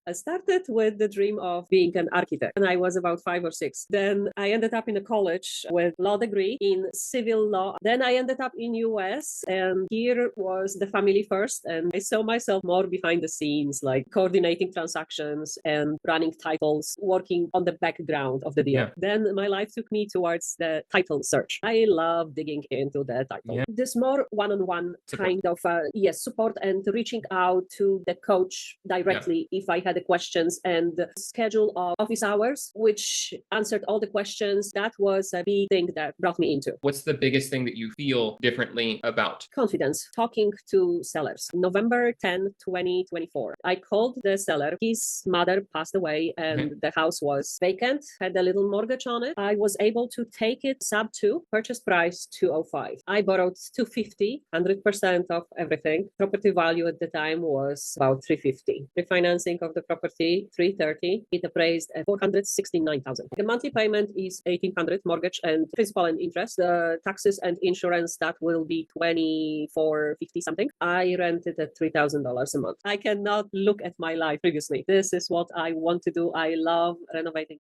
I started with the dream of being an architect when I was about 5 or 6. Then I ended up in a college with law degree in civil law. Then I ended up in US, and here was the family first. And I saw myself more behind the scenes, like coordinating transactions and running titles, working on the background of the deal. Yeah. Then my life took me towards the title search. I love digging into the title. Yeah. This more one-on-one Support. kind of support and reaching out to the coach directly if I had the questions, and schedule of office hours, which answered all the questions. That was a big thing that brought me into. What's the biggest thing that you feel differently about? Confidence, talking to sellers. November 10, 2024. I called the seller. His mother passed away and the house was vacant, had a little mortgage on it. I was able to take it sub 2, purchase price 205. I borrowed 250, 100% of everything. Property value at the time was about 350. Refinancing of the property 330. It appraised at 469,000. The monthly payment is 1,800 mortgage and principal and interest. The taxes and insurance, that will be 2,450 something. I rented at $3,000 a month. I cannot look at my life previously. This is what I want to do. I love renovating.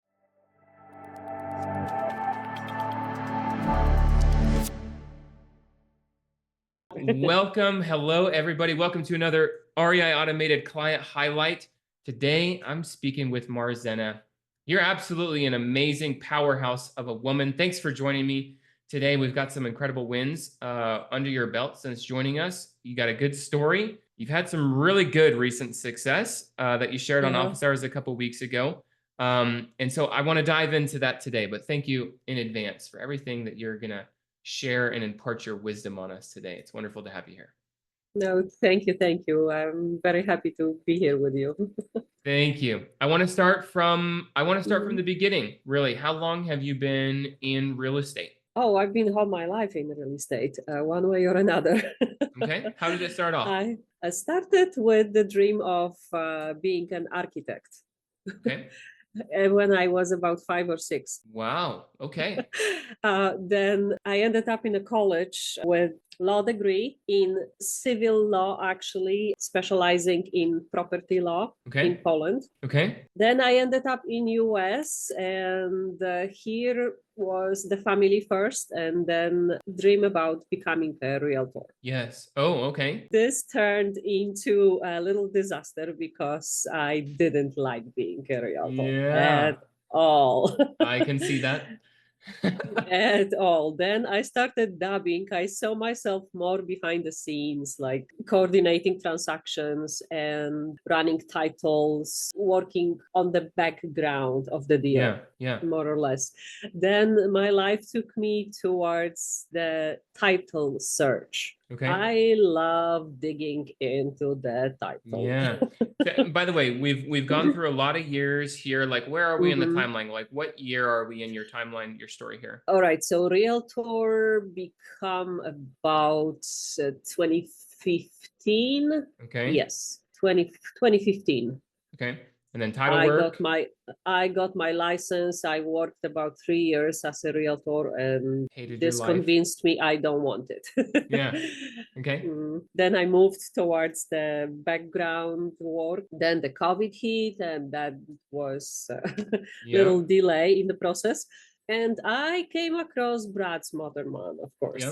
Welcome. Hello, everybody. Welcome to another REI Automated Client Highlight. Today, I'm speaking with Marzena. You're absolutely an amazing powerhouse of a woman. Thanks for joining me today. We've got some incredible wins under your belt since joining us. You got a good story. You've had some really good recent success that you shared on Office Hours a couple of weeks ago. And so I want to dive into that today, but thank you in advance for everything that you're going to share and impart your wisdom on us today. It's wonderful to have you here. No, thank you. Thank you. I'm very happy to be here with you. Thank you. I want to start from the beginning. Really, how long have you been in real estate? Oh, I've been all my life in real estate, one way or another. Okay. How did it start off? I started with the dream of being an architect. Okay. When I was about 5 or 6. Wow. Okay. Then I ended up in a college with law degree in civil law, actually specializing in property law in Poland. Okay. Then I ended up in US, and here was the family first, and then dream about becoming a realtor. Yes. Oh, okay. This turned into a little disaster because I didn't like being a realtor at all. I can see that. At all. Then I started dabbing. I saw myself more behind the scenes, like coordinating transactions and running titles, working on the background of the deal. More or less. Then my life took me towards the title search. Okay. I love digging into the title. Yeah. By the way, we've gone through a lot of years here. Like, where are we in the timeline? Like, what year are we in your timeline, your story here? All right. So realtor become about 2015. Okay. Yes, 2015. Okay. And then title work. I got my license. I worked about 3 years as a realtor, and this convinced me I don't want it. Yeah. Okay. Then I moved towards the background work. Then the COVID hit, and that was a little delay in the process. And I came across Brad Smotherman, of course.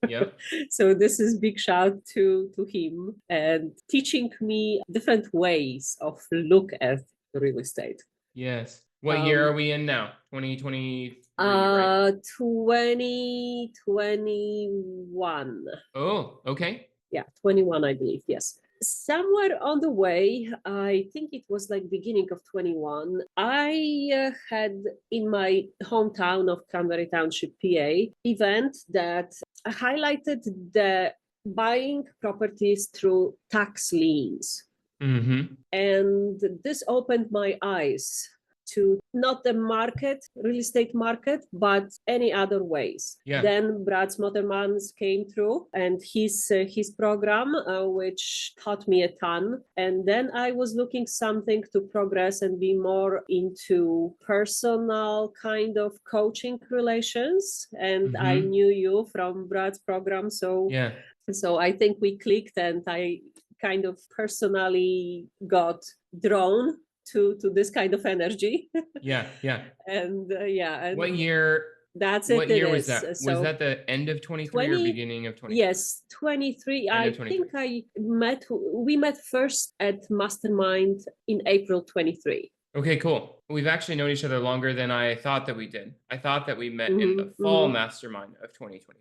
Yep. So this is big shout to him, and teaching me different ways of look at real estate. Yes. What year are we in now? 2023, right? 2021. Oh, okay. Yeah, 21, I believe. Yes. Somewhere on the way, I think it was like beginning of 21, I had in my hometown of Cranberry Township, PA, event that highlighted the buying properties through tax liens. And this opened my eyes to not the market, real estate market, but any other ways. Then Brad Smotherman came through, and his program, which taught me a ton. And then I was looking something to progress and be more into personal kind of coaching relations. And I knew you from Brad's program, so I think we clicked, and I kind of personally got drawn to this kind of energy. Yeah. And and What year? that's What it year was is. that? Was So that the end of 23 or 20 beginning of 23? yes, 23. End I of 23. think we met first at Mastermind in April 23. Okay, cool. We've actually known each other longer than I thought that we did. I thought that we met in the fall mastermind of 2020.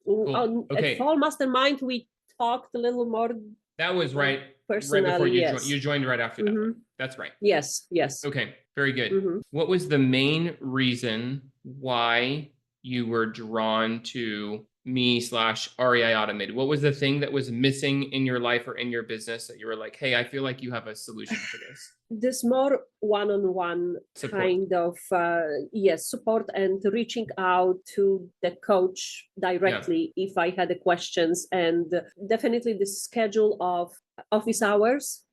Cool. At Okay. Fall Mastermind, we talked a little more. That was right before you joined. You joined right after that one. That's right. Yes. Okay, very good. What was the main reason why you were drawn to me/REI Automated? What was the thing that was missing in your life or in your business that you were like, hey, I feel like you have a solution for this? This more one-on-one kind of support and reaching out to the coach directly if I had the questions, and definitely the schedule of office hours,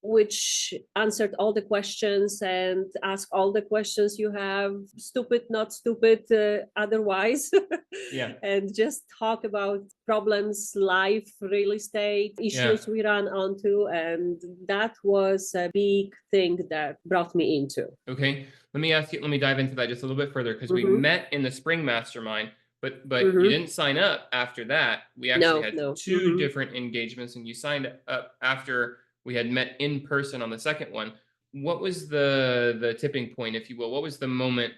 which answered all the questions and ask all the questions you have, stupid, not stupid, otherwise. And just talk about problems, life, real estate issues we ran onto. And that was a big thing that brought me into. Okay, let me dive into that just a little bit further, because we met in the spring mastermind, but you didn't sign up after that. We actually had two different engagements, and you signed up after we had met in person on the second one. What was the tipping point, if you will? What was the moment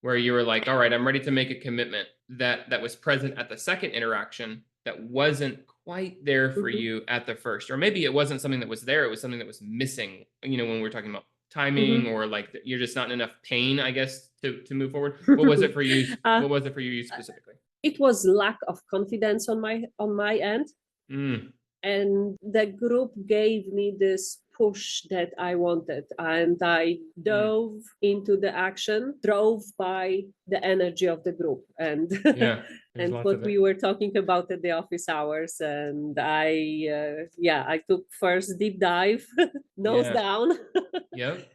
where you were like, all right, I'm ready to make a commitment, that was present at the second interaction that wasn't quite there for you at the first? Or maybe it wasn't something that was there, it was something that was missing, when we're talking about timing, or like you're just not in enough pain, I guess, to move forward. What was it for you? What was it for you specifically? It was lack of confidence on my end. And the group gave me this push that I wanted, and I dove into the action, drove by the energy of the group, and and what we were talking about at the office hours. And I took first deep dive, nose down.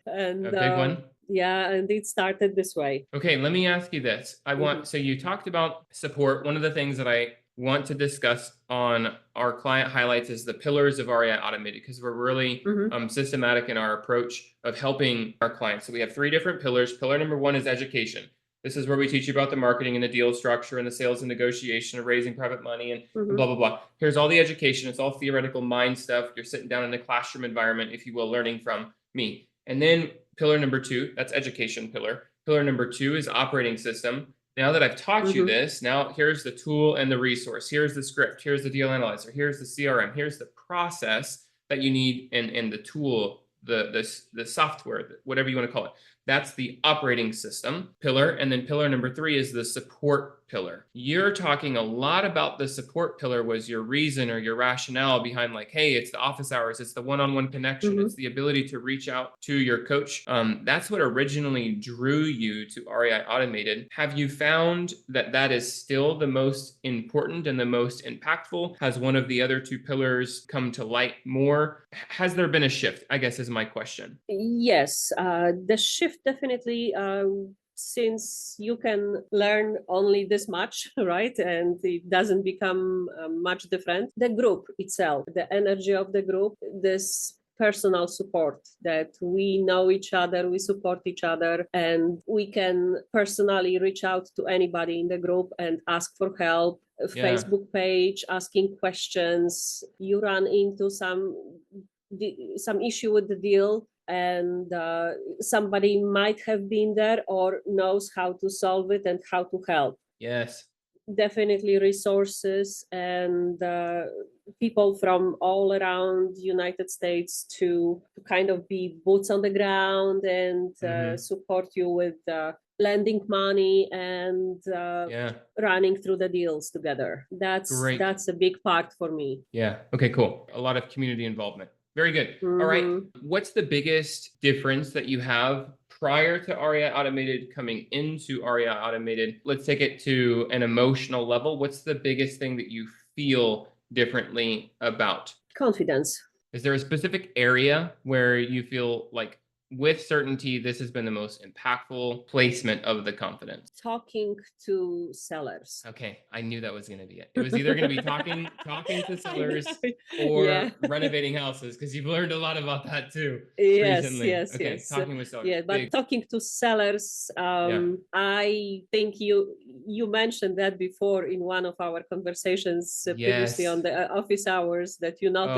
And a big one. And it started this way. Okay, let me ask you this. So you talked about support. One of the things that I want to discuss on our client highlights is the pillars of REI Automated, because we're really systematic in our approach of helping our clients. So we have 3 different pillars. Pillar number 1 is education. This is where we teach you about the marketing and the deal structure and the sales and negotiation of raising private money and blah, blah, blah. Here's all the education. It's all theoretical mind stuff. You're sitting down in a classroom environment, if you will, learning from me. And then pillar number 2, that's education pillar. Pillar number 2 is operating system. Now that I've taught you this, now here's the tool and the resource. Here's the script. Here's the deal analyzer. Here's the CRM. Here's the process that you need, and the tool, the software, whatever you want to call it. That's the operating system pillar. And then pillar number 3 is the support pillar. You're talking a lot about the support pillar was your reason or your rationale behind, like, hey, it's the office hours, it's the one-on-one connection, it's the ability to reach out to your coach. That's what originally drew you to REI Automated. Have you found that that is still the most important and the most impactful? Has one of the other 2 pillars come to light more? Has there been a shift, I guess, is my question. Yes, the shift definitely, since you can learn only this much, right? And it doesn't become much different. The group itself, the energy of the group, this personal support, that we know each other, we support each other, and we can personally reach out to anybody in the group and ask for help. Facebook page, asking questions. You run into some issue with the deal, and somebody might have been there or knows how to solve it and how to help. Yes. Definitely resources and people from all around the United States to kind of be boots on the ground and support you with lending money and running through the deals together. That's a big part for me. Yeah. Okay, cool. A lot of community involvement. Very good. All right. What's the biggest difference that you have prior to REI Automated coming into REI Automated? Let's take it to an emotional level. What's the biggest thing that you feel differently about? Confidence. Is there a specific area where you feel like with certainty, this has been the most impactful placement of the confidence? Talking to sellers. Okay, I knew that was going to be it. It was either going to be talking to sellers or Yeah. renovating houses, because you've learned a lot about that too Yes, recently. yes, Okay, yes. talking with sellers. Yeah, but Big. talking to sellers, Yeah. I think you mentioned that before in one of our conversations previously Yes. on the office hours, that you noticed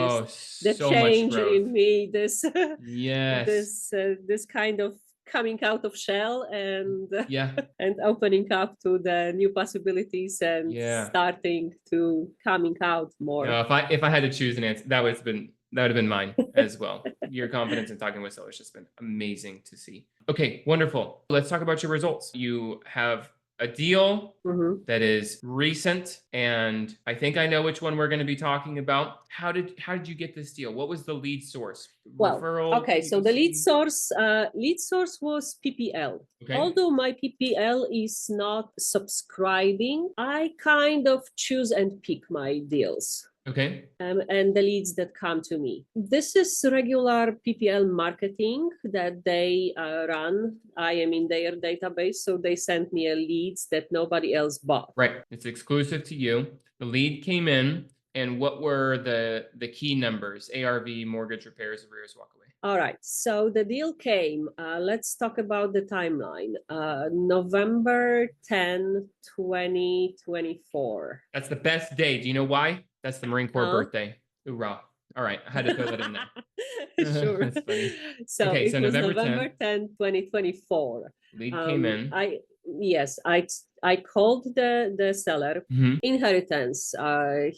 Oh, the so much change growth. in me, this Yes. this kind of coming out of shell and Yeah. and opening up to the new possibilities and Yeah. starting to coming out more. No, if I had to choose an answer, that would have been mine as well. Your confidence in talking with sellers has just been amazing to see. Okay, wonderful. Let's talk about your results. You have a deal Mhm. that is recent, and I think I know which one we're going to be talking about. How did you get this deal? What was the lead source? Well, Referral? okay, so the lead PPC? source was PPL. Okay. Although my PPL is not subscribing, I kind of choose and pick my deals. Okay. And the leads that come to me. This is regular PPL marketing that they run. I am in their database, so they send me a leads that nobody else bought. Right. It's exclusive to you. The lead came in, and what were the key numbers? ARV, mortgage, repairs, arrears, walkaway. All right. So the deal came. Let's talk about the timeline. November 10, 2024. That's the best day. Do you know why? That's the Marine Corps birthday. Hoorah. All right. I had to throw that in there. Sure. That's funny. So Okay, it so was November 10, 2024. Lead came in. I called the seller. Mhm. Inheritance.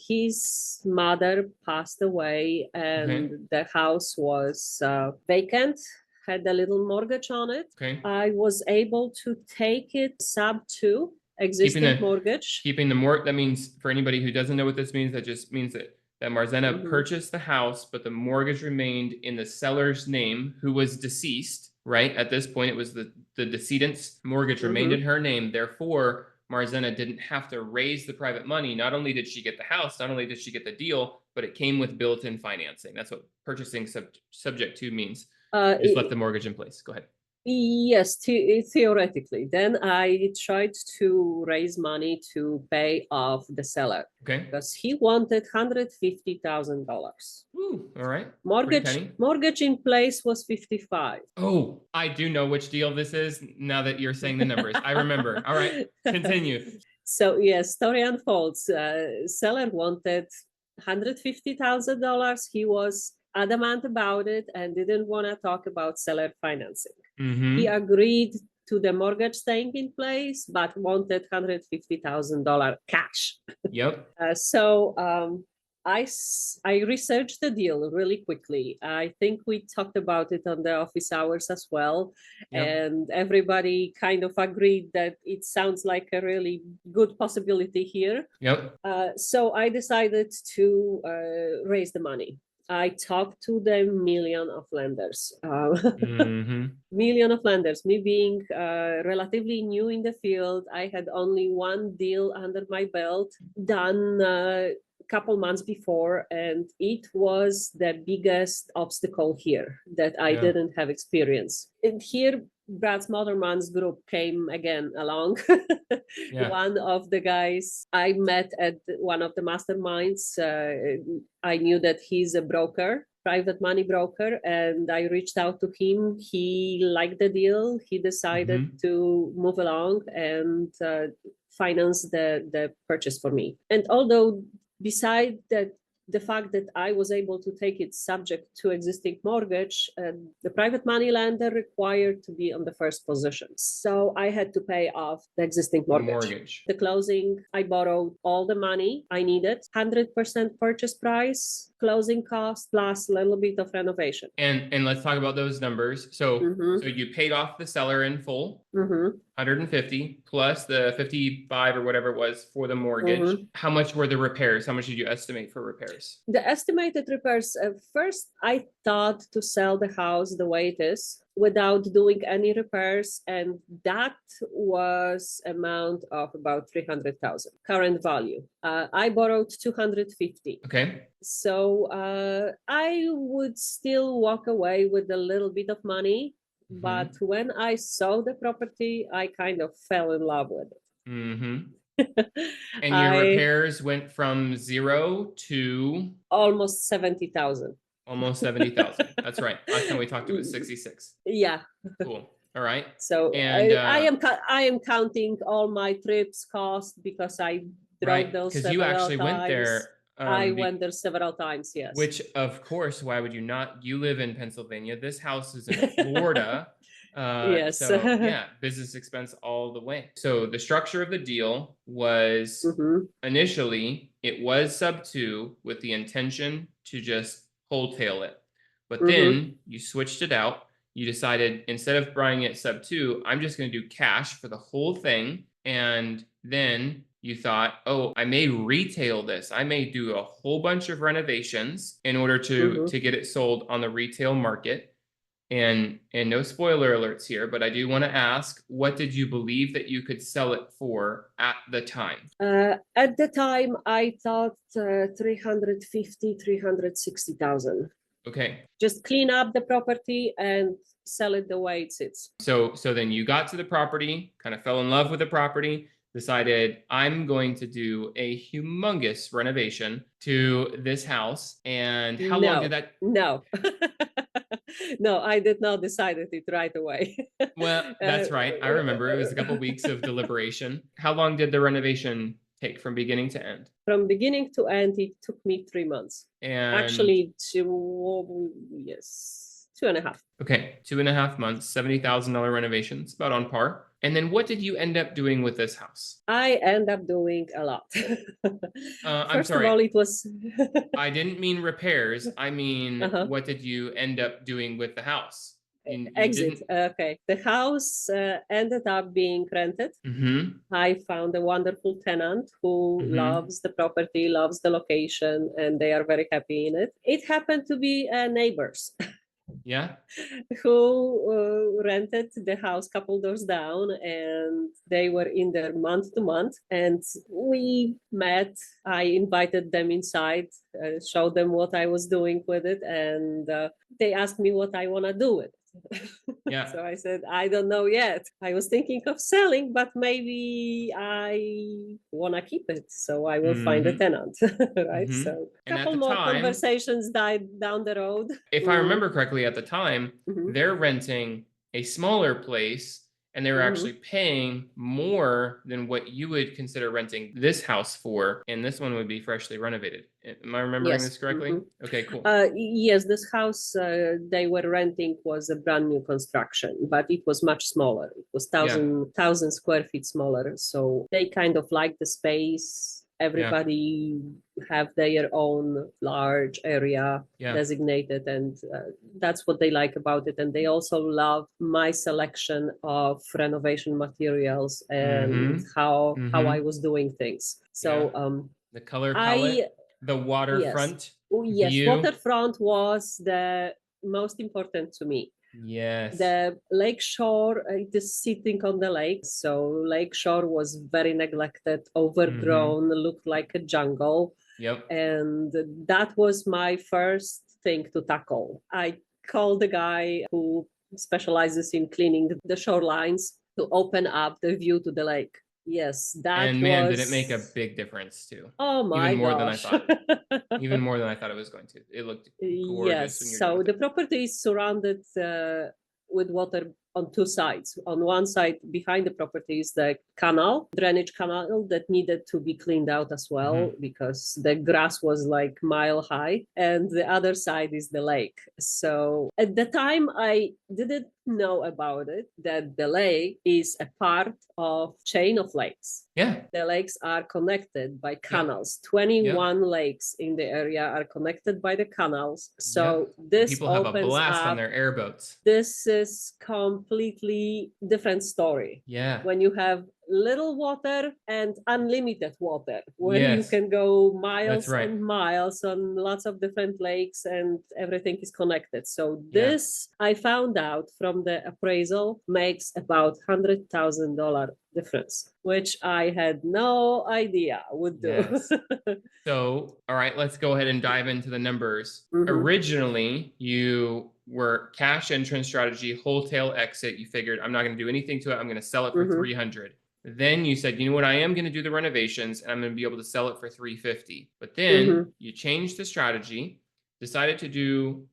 His mother passed away, and the house was vacant. Had a little mortgage on it. Okay. I was able to take it sub to existing mortgage. Keeping the that means, for anybody who doesn't know what this means, that just means that Marzena purchased the house, but the mortgage remained in the seller's name, who was deceased, right? At this point, it was the decedent's mortgage remained in her name. Therefore, Marzena didn't have to raise the private money. Not only did she get the house, not only did she get the deal, but it came with built-in financing. That's what purchasing subject to means. Just left the mortgage in place. Go ahead. Yes, theoretically. Then I tried to raise money to pay off the seller. Okay. Because he wanted $150,000. Ooh, all right. Mortgage in place was 55. Oh, I do know which deal this is now that you're saying the numbers. I remember. All right, continue. So yes, story unfolds. Seller wanted $150,000. He was adamant about it and didn't want to talk about seller financing. He agreed to the mortgage staying in place, but wanted $150,000 cash. Yep. I researched the deal really quickly. I think we talked about it on the office hours as well. Yep. And everybody kind of agreed that it sounds like a really good possibility here. Yep. So I decided to raise the money. I talked to the million of lenders. Million of lenders. Me being relatively new in the field, I had only one deal under my belt done a couple months before, and it was the biggest obstacle here that I didn't have experience. And here, Brad Smotherman's group came again along. One of the guys I met at one of the masterminds, I knew that he's a broker, private money broker, and I reached out to him. He liked the deal. He decided to move along and finance the purchase for me. And although beside that, the fact that I was able to take it subject to existing mortgage, the private money lender required to be on the first position. So I had to pay off the existing mortgage. The closing, I borrowed all the money I needed, 100% purchase price, closing cost, plus a little bit of renovation. And let's talk about those numbers. So you paid off the seller in full, 150 plus the 55 or whatever it was for the mortgage. How much were the repairs? How much did you estimate for repairs? The estimated repairs, first I thought to sell the house the way it is without doing any repairs, and that was amount of about 300,000 current value. I borrowed 250. Okay. So I would still walk away with a little bit of money But when I saw the property, I kind of fell in love with it. And your repairs went from 0 to almost 70,000. Almost 70,000. That's right. Last time we talked, it was 66. Yeah. Cool. All right. So and I am counting all my trips cost because I drove those several times. Because you actually went there. I went there several times, yes. Which, of course, why would you not? You live in Pennsylvania. This house is in Florida. Yes. So, yeah, business expense all the way. So the structure of the deal was initially, it was sub 2 with the intention to just wholesale it. But then you switched it out. You decided, instead of buying it sub 2, I'm just going to do cash for the whole thing. And then you thought, oh, I may retail this. I may do a whole bunch of renovations in order to get it sold on the retail market. And no spoiler alerts here, but I do want to ask, what did you believe that you could sell it for at the time? At the time, I thought 350, 360,000. Okay. Just clean up the property and sell it the way it sits. So then you got to the property, kind of fell in love with the property, decided I'm going to do a humongous renovation to this house. And how long did that? No. No, I did not decide it right away. Well, that's right. I remember it was a couple weeks of deleberation. How long did the renovation take from beginning to end? From beginning to end, it took me 3 months. And actually, 2.5. Okay, 2.5 months, $70,000 renovations, about on par. And then what did you end up doing with this house? I end up doing a lot. I'm sorry. First of all, it was... I didn't mean repairs. I mean, what did you end up doing with the house? You Exit. Okay. The house ended up being rented. I found a wonderful tenant who loves the property, loves the location, and they are very happy in it. It happened to be neighbors. Yeah. Who rented the house couple doors down, and they were in there month to month, and we met. I invited them inside, showed them what I was doing with it, and they asked me what I want to do with it. Yeah. So I said, I don't know yet. I was thinking of selling, but maybe I want to keep it. So I will find a tenant, right? So a couple more conversations died down the road. If I remember correctly, at the time, they're renting a smaller place and they were actually paying more than what you would consider renting this house for. And this one would be freshly renovated. Am I remembering this correctly? Okay, cool. Yes, this house they were renting was a brand new construction, but it was much smaller. It was 1,000 square feet smaller. So they kind of liked the space. Everybody have their own large area designated, and that's what they like about it. And they also love my selection of renovation materials and how I was doing things. So the color palette, the waterfront view. Waterfront was the most important to me. Yes. The lake shore, it is sitting on the lake. So lake shore was very neglected, overgrown, looked like a jungle. Yep. And that was my first thing to tackle. I called the guy who specializes in cleaning the shorelines to open up the view to the lake. Yes, that and man, did it make a big difference too. Oh my Even more gosh. than I thought. Even more than I thought it was going to. It looked gorgeous. Yes, so the property is surrounded with water on two sides. On one side, behind the property is the canal, drainage canal that needed to be cleaned out as well because the grass was like mile high. And the other side is the lake. So at the time, I didn't know about it, that the lake is a part of chain of lakes. Yeah. The lakes are connected by canals. 21 lakes in the area are connected by the canals. So this people have a blast on their airboats. This is completely different story. Yeah. When you have little water and unlimited water, where you Yes, can go that's miles right. and miles on lots of different lakes and everything is connected. So Yeah. this, I found out from the appraisal, makes about $100,000 difference, which I had no idea would do. Yes. So, all right, let's go ahead and dive into the numbers. Mhm. Originally, you were cash entrance strategy, wholesale exit. You figured, I'm not going to do anything to it. I'm going to sell it for Mhm. 300. Then you said, you know what? I am going to do the renovations and I'm going to be able to sell it for 350. But then Mhm. you changed the strategy, decided to do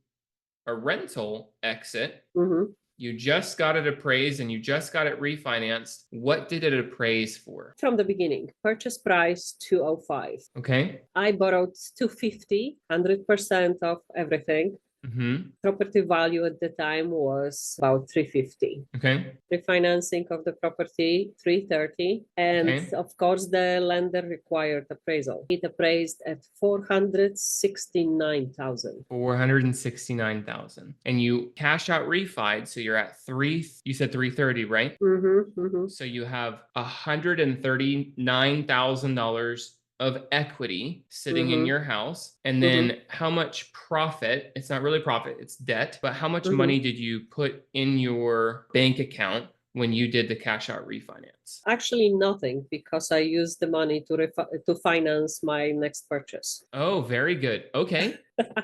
a rental exit. Mhm. You just got it appraised and you just got it refinanced. What did it appraise for? From the beginning, purchase price 205. Okay. I borrowed 250, 100% of everything. Mm-hmm. Property value at the time was about 350. Okay. Refinancing of the property 330, and Okay. of course the lender required appraisal. It appraised at 469,000. 469,000. And you cash out refied, so you're at you said 330, right? Mm-hmm, mm-hmm. So you have $139,000 of equity sitting in Mm-hmm. your house. And then how much profit? It's not really profit, it's debt, but how much money did you put in your bank account when you did the cash out refinance? Actually, nothing, because I used the money to finance my next purchase. Oh, very good. Okay.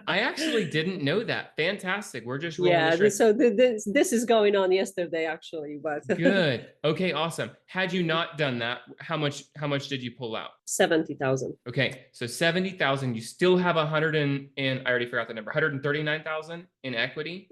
I actually didn't know that. Fantastic. We're just rolling Yeah, straight. so this is going on yesterday, actually, but Good. Okay, awesome. Had you not done that, how much did you pull out? 70,000. Okay, so 70,000, you still have 100 and I already forgot the number, 139,000 in equity.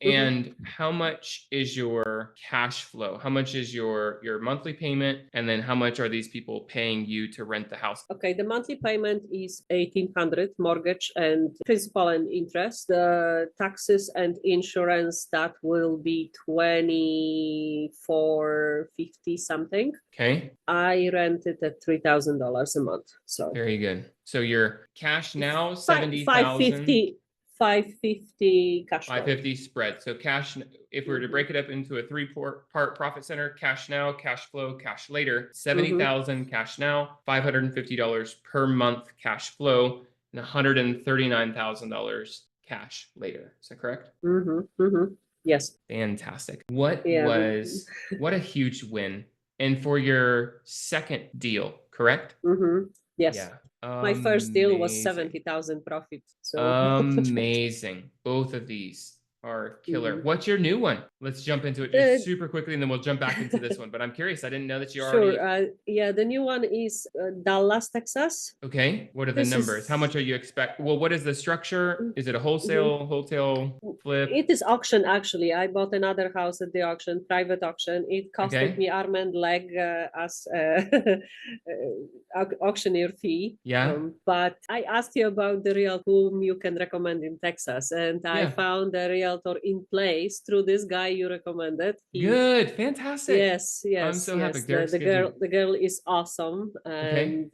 And how much is your cash flow? How much is your monthly payment? And then how much are these people paying you to rent the house? Okay, the monthly payment is 1,800, mortgage and principal and interest. The taxes and insurance, that will be 2,450 something. Okay, I rented at $3,000 a month. So very good. So your cash now, 550, 70,000. 550 cash flow. 550 spread. So cash, if we were to break it up into a three-part profit center, cash now, cash flow, cash later, 70,000 cash now, $550 per month cash flow, and $139,000 cash later. Is that correct? Yes. Fantastic. What Yeah. a huge win. And for your second deal, correct? Yes. Yeah. My first deal was Amazing. 70,000 profit. So Amazing. Both of these are killer. What's your new one? Let's jump into it just super quickly and then we'll jump back into this one. But I'm curious. I didn't know that you already. Sure. Yeah, the new one is Dallas, Texas. Okay. What are the numbers? How much are you expect? Well, what is the structure? Is it a wholesale flip? It is auction, actually. I bought another house at the auction, private auction. It costed me arm and leg as auctioneer fee. Yeah. But I asked you about the realtor whom you can recommend in Texas, and I found a realtor in place through this guy you recommended. Good. Fantastic. Yes. I'm so happy. The girl is awesome, and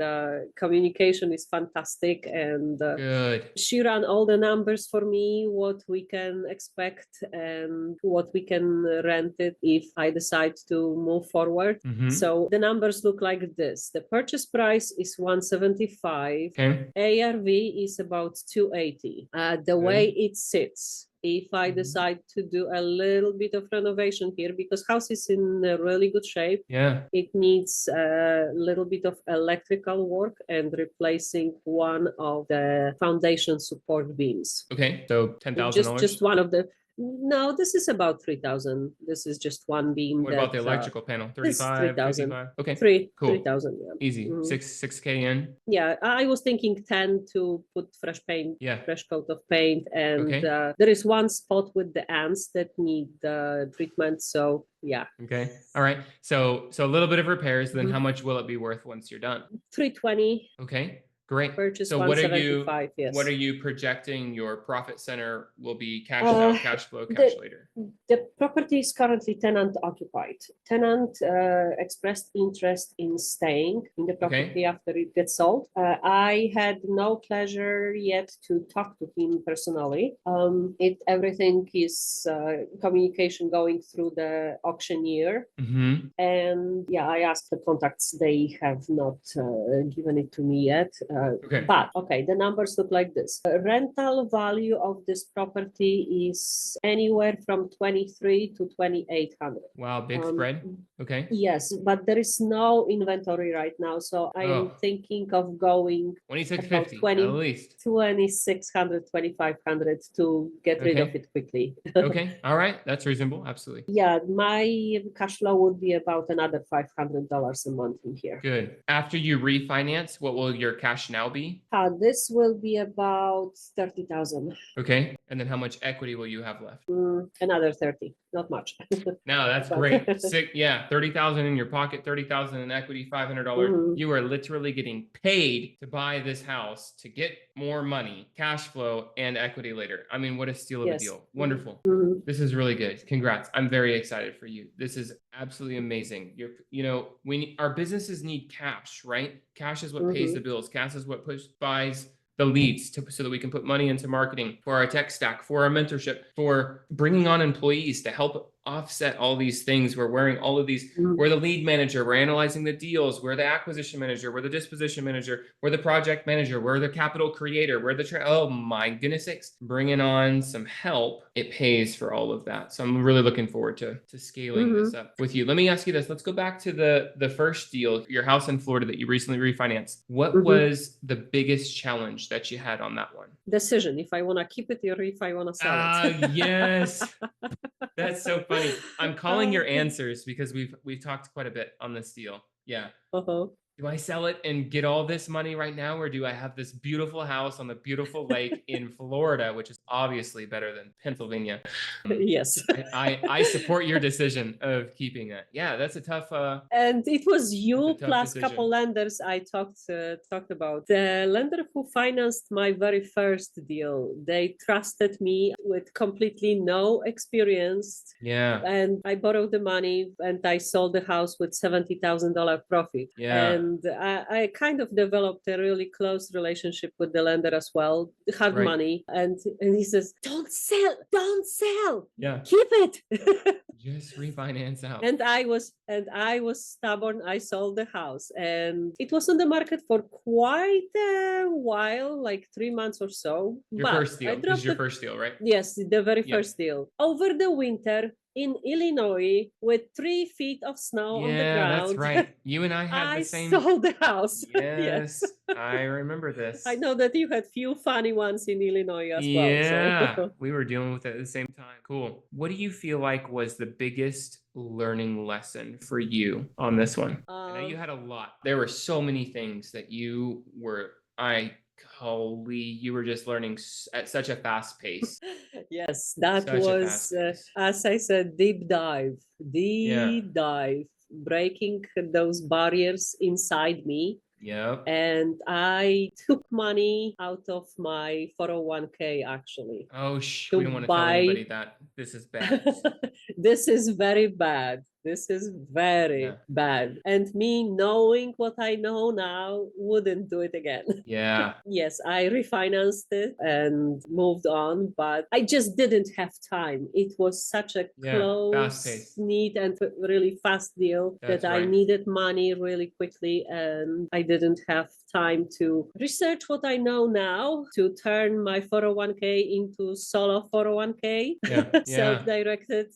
communication is fantastic, and good. She ran all the numbers for me, what we can expect and what we can rent it if I decide to move forward. So the numbers look like this. The purchase price is 175. ARV is about 280. The way it sits, if I decide to do a little bit of renovation here, because house is in really good shape. It needs a little bit of electrical work and replacing one of the foundation support beams. Okay, so $10,000. Just one of the. No, this is about 3,000. This is just one beam. What about the electrical panel? 35, 55? Okay, cool. 3,000, yeah. Easy. 6K in? Yeah, I was thinking 10 to put fresh paint, fresh coat of paint. And there is one spot with the ants that need treatment. So yeah. Okay. All right. So a little bit of repairs, then how much will it be worth once you're done? 320. Okay. Great. Purchase So 175, yes. what are you projecting your profit center will be cash Uh, out, cash flow, cash later? The property is currently tenant occupied. Tenant expressed interest in staying in the property after it gets sold. I had no pleasure yet to talk to him personally. Everything is communication going through the auctioneer. Mm-hmm. And yeah, I asked the contacts. They have not given it to me yet. But okay, the numbers look like this. Rental value of this property is anywhere from 23 to 2,800. Wow, big spread. Okay. Yes, but there is no inventory right now, so I am thinking of going 2650 about at least. 2,600, 2,500 to get rid of it quickly. Okay. All right. That's reasonable. Absolutely. Yeah, my cash flow would be about another $500 a month in here. Good. After you refinance, what will your cash now be? This will be about 30,000. Okay. And then how much equity will you have left? Another 30, not much. No, that's great. 30,000 in your pocket, 30,000 in equity, $500. You are literally getting paid to buy this house to get more money, cash flow, and equity later. I mean, what a steal of a deal. Wonderful. This is really good. Congrats. I'm very excited for you. This is absolutely amazing. Our businesses need cash, right? Cash is what pays the bills. Cash is what buys the leads so that we can put money into marketing, for our tech stack, for our mentorship, for bringing on employees to help offset all these things. We're wearing all of these. We're the lead manager. We're analyzing the deals. We're the acquisition manager. We're the disposition manager. We're the project manager. We're the capital creator. We're the oh my goodness sakes, bringing on some help. It pays for all of that. So I'm really looking forward to scaling this up with you. Let me ask you this. Let's go back to the first deal, your house in Florida that you recently refinanced. What was the biggest challenge that you had on that one? Decision, if I want to keep it or if I want to sell it. Yes. That's so funny. I'm calling your answers because we've talked quite a bit on this deal. Yeah. Do I sell it and get all this money right now, or do I have this beautiful house on the beautiful lake in Florida, which is obviously better than Pennsylvania? Yes. I support your decision of keeping it. Yeah, that's a tough. And it was you plus decision. couple lenders I talked about. The lender who financed my very first deal, they trusted me with completely no experience. Yeah. And I borrowed the money and I sold the house with $70,000 profit. Yeah. And I kind of developed a really close relationship with the lender as well. Hard money. And he says, don't sell. Yeah. Keep it. Just refinance out. And I was stubborn. I sold the house and it was on the market for quite a while, like 3 months or so. Your first deal. This is your first deal, right? Yes, the very first deal. Over the winter in Illinois with 3 feet of snow on the ground. Yeah, that's right. You and I had the same. I sold the house. Yes, I remember this. I know that you had few funny ones in Illinois as well. Yeah, so. We were dealing with it at the same time. Cool. What do you feel like was the biggest learning lesson for you on this one? I know you had a lot. There were so many things that you were. You were just learning at such a fast pace. Yes, that was, as I said, deep dive, breaking those barriers inside me. Yep. And I took money out of my 401k actually. Oh, we don't want to tell anybody that. This is bad. This is very bad. This is very bad. And me knowing what I know now wouldn't do it again. Yeah. Yes, I refinanced it and moved on, but I just didn't have time. It was such a close, neat, and really fast deal that I needed money really quickly, and I didn't have time to research what I know now to turn my 401k into solo 401k, self-directed,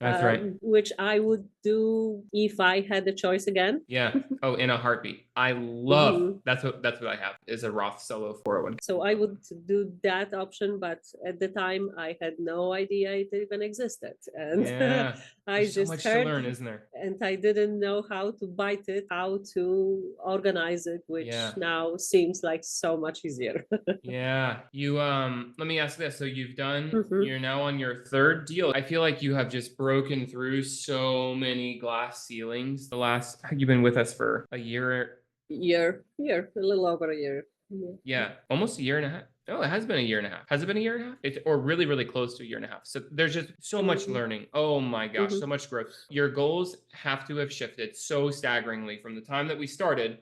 which I would do if I had the choice again. Yeah. Oh, in a heartbeat. I love that's what I have is a Roth solo 401k. So I would do that option, but at the time I had no idea it even existed. And I There's just so much heard, to learn, isn't there? And I didn't know how to bite it, how to organize it, which now seems like so much easier. Yeah. You let me ask this. So you've done you're now on your third deal. I feel like you have just broken through so many glass ceilings. You've been with us for a year. A little over a year. Yeah, almost a year and a half. Oh, it has been a year and a half. Has it been a year and a half? It's or really, really close to a year and a half. So there's just so much Mhm. learning. Oh my gosh, Mhm. so much growth. Your goals have to have shifted so staggeringly from the time that we started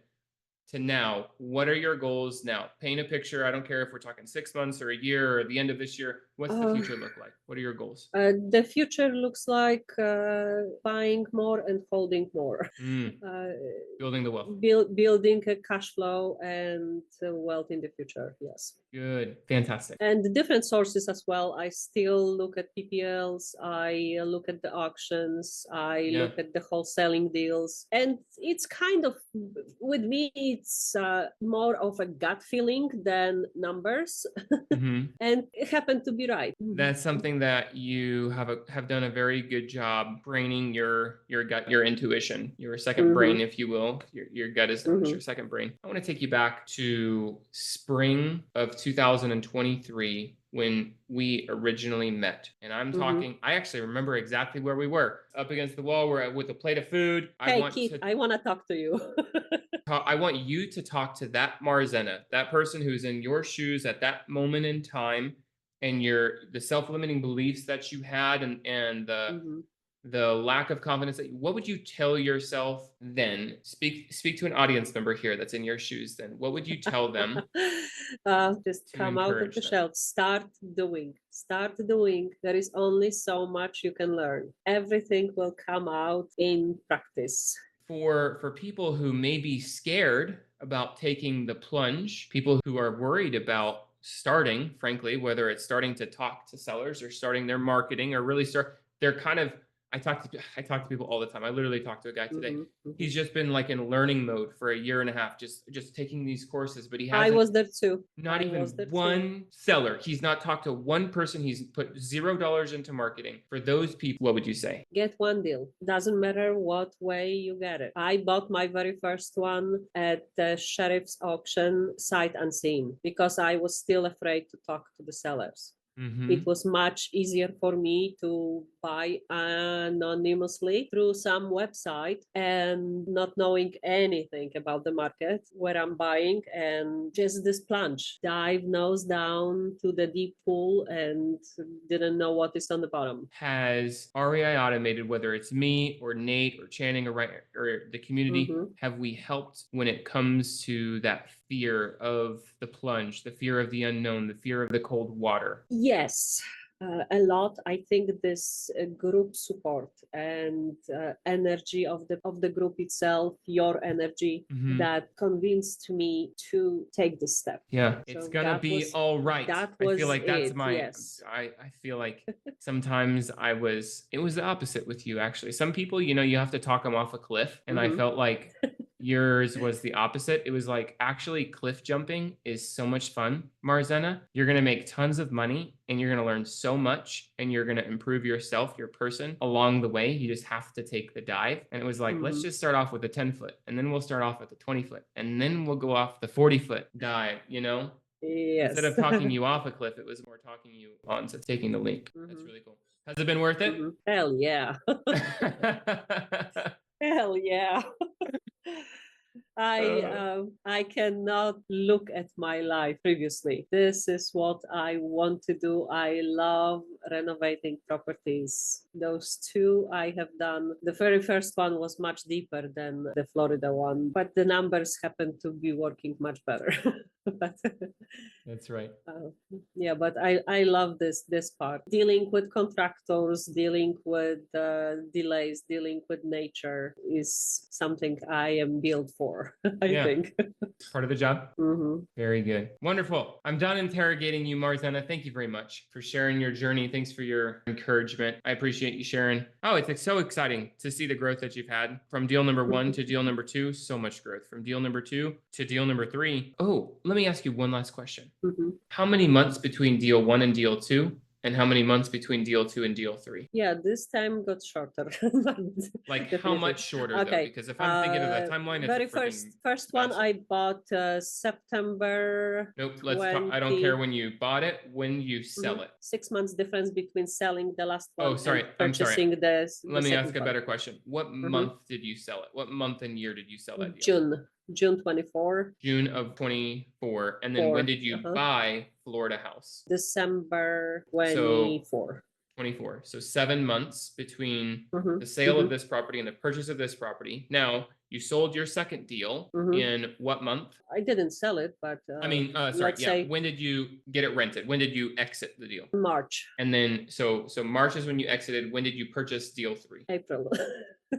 to now. What are your goals now? Paint a picture. I don't care if we're talking 6 months or a year or the end of this year. What's the Uh, future look like? What are your goals? the future looks like buying more and holding more. Mm, Uh, building the wealth. building a cash flow and wealth in the future. Yes. Good. Fantastic. And the different sources as well. I still look at PPLs. I look at the auctions. I Yeah. look at the wholesaling deals. And it's kind of, with me, it's more of a gut feeling than numbers. Mhm. And it happened to be right. That's something that you have done a very good job braining your gut, your intuition, your second brain, Mhm. if you will. Your gut is known as your Mhm. second brain. I want to take you back to spring of 2023 when we originally met. And I'm Mhm. talking, I actually remember exactly where we were. Up against the wall, we're with a plate of food. Hey, Keith, I want to talk to you. I want you to talk to that Marzena, that person who's in your shoes at that moment in time, and the self-limiting beliefs that you had, and Mhm. the lack of confidence that what would you tell yourself then? Speak to an audience member here that's in your shoes. Then what would you tell them Just to come out of encourage the them? shell. Start doing. Start doing. There is only so much you can learn. Everything will come out in practice. For people who may be scared about taking the plunge, people who are worried about starting, frankly, whether it's starting to talk to sellers or starting their marketing or really start, they're kind of, I talk to people all the time. I literally talked to a guy today. Mhm, He's mhm. just been like in learning mode for a year and a half, just taking these courses, but he I hasn't, was there too. not I was even there too. one seller. He's not talked to one person. He's put $0 into marketing. For those people, what would you say? Get one deal. Doesn't matter what way you get it. I bought my very first one at the sheriff's auction sight unseen because I was still afraid to talk to the sellers. It Mm-hmm. was much easier for me to buy anonymously through some website and not knowing anything about the market where I'm buying, and just this plunge, dive nose down to the deep pool and didn't know what is on the bottom. Has REI Automated, whether it's me or Nate or Channing or the community, Mhm. have we helped when it comes to that fear of the plunge, the fear of the unknown, the fear of the cold water? Yes, a lot. I think this group support and energy of the group itself, your energy, Mm-hmm. that convinced me to take this step. Yeah, it's So gonna be all right. that I feel was like that's it. my, Yes. I feel like sometimes it was the opposite with you, actually. Some people, you have to talk them off a cliff. And I Mhm. felt like yours was the opposite. It was like, actually, cliff jumping is so much fun, Marzena. You're gonna make tons of money and you're gonna learn so much and you're gonna improve yourself, your person along the way. You just have to take the dive. And it was like, let's Mhm. just start off with a 10-foot, and then we'll start off with a 20-foot, and then we'll go off the 40-foot dive, Instead Yes. of talking you off a cliff, it was more talking you onto taking the leap. That's Mhm. really cool. Has it been worth it? Mhm. Hell yeah. Hell yeah. Uh, I cannot look at my life previously. This is what I want to do. I love renovating properties. Those two I have done. The very first one was much deeper than the Florida one, but the numbers happen to be working much better. but That's right. yeah, but I love this part, dealing with contractors, dealing with delays, dealing with nature is something I am built for. I Yeah. think. Part of the job. Hmm. Very good. Wonderful. I'm done interrogating you, Marzena. Thank you very much for sharing your journey. Thanks for your encouragement. I appreciate you sharing. Oh, it's so exciting to see the growth that you've had from deal number 1 to deal number 2. So much growth from deal number 2 to deal number 3. Oh, let me ask you one last question. Hmm. How many months between deal 1 and deal 2? And how many months between deal 2 and deal 3? Yeah, this time got shorter. Like how Definitely. much shorter though? Okay. Because if I'm thinking of that timeline, it's a Very freaking first one faster. I bought September Nope. Let's talk. I don't 20. care when you bought it, when you sell it. 6 months difference between selling the last Oh, one sorry. and I'm sorry. purchasing the Let me ask second a one. better question. What month did you sell it? What month and year did you sell that deal? June. June 24. June of 24. And then when did you buy Florida house? December So 24. 24. So 7 months between the sale of this property and the purchase of this property. Now, you sold your second deal in what month? I didn't sell it, but sorry, let's say when did you get it rented? When did you exit the deal? March. And then, so March is when you exited. When did you purchase deal 3? April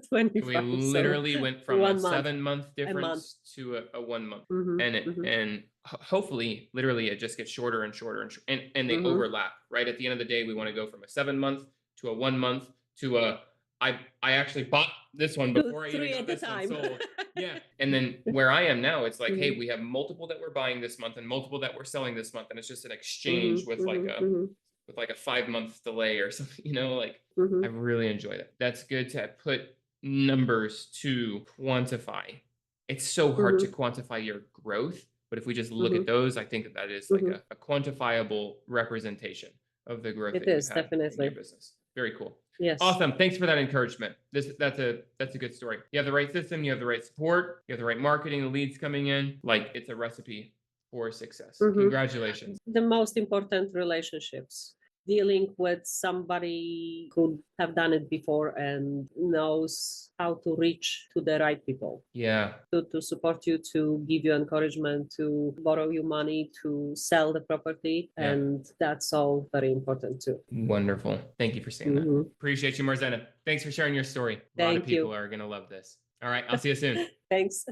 25. We literally went from a 7-month difference to a 1 month, and hopefully, literally, it just gets shorter and shorter, and they overlap. Right at the end of the day, we want to go from a 7-month to a 1 month to a. I actually bought this one before I even got this one sold. Yeah, and then where I am now, it's like, hey, we have multiple that we're buying this month and multiple that we're selling this month, and it's just an exchange with like a 5-month delay or something. You know, like I really enjoyed it. That's good to put numbers to quantify. It's so hard to quantify your growth, but if we just look at those, I think that is like a quantifiable representation of the growth that you've had in your business. Very cool. Yes. Awesome. Thanks for that encouragement. That's a good story. You have the right system, you have the right support, you have the right marketing, the leads coming in. Like, it's a recipe for success. Congratulations. The most important relationships. Dealing with somebody who have done it before and knows how to reach to the right people. Yeah. To support you, to give you encouragement, to borrow you money, to sell the property. Yeah. And that's all very important too. Wonderful. Thank you for saying that. Appreciate you, Marzena. Thanks for sharing your story. A lot of people are going to love this. All right. I'll see you soon. Thanks.